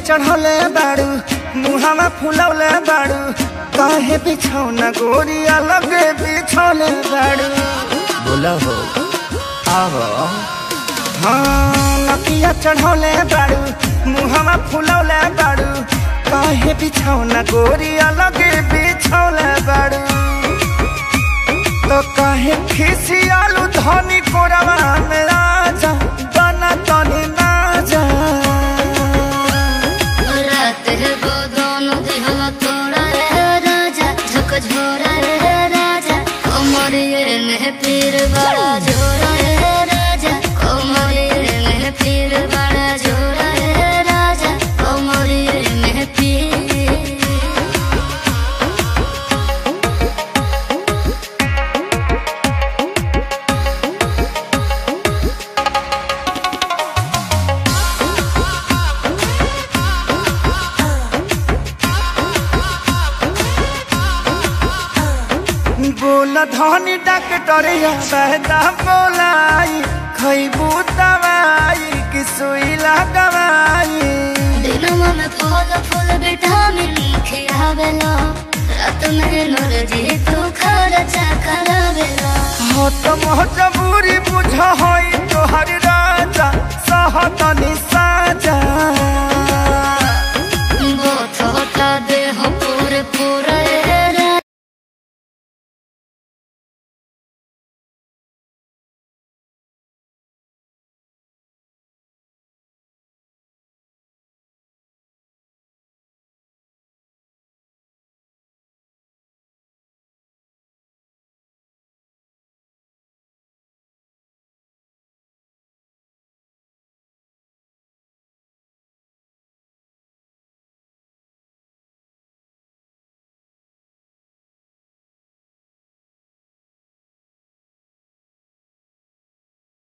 चढ़ौले बाड़ू मुहावा फुलौले बाड़ू काहे बिछौना गोरिया लगे बिछौले बाड़ू बोला हो आवो हाँ नकिया चढ़ौले बाड़ू मुहावा फुलौले बाड़ू काहे बिछौना गोरिया लगे बिछौले बाड़ू तो काहे खिसियालू धनी कोरवा में राजा बना तनी ना जा रात है वो दोनों दिल तोड़ा है राजा झकझोरा है राजा कोमरिये में पीर बड़ा जोरा है राजा कोमरिये में पीर बड़ा जोरा है राजा कोमरिये में पीर बोला धनी डॉक्टरिया बहता बोलाई खैबू दवाई कि सुई लगवाई दिनों में फल फूल विटामिन खियावेला रात में एनर्जी तू खर्चा करावेला हो तो मजबूरी बुझ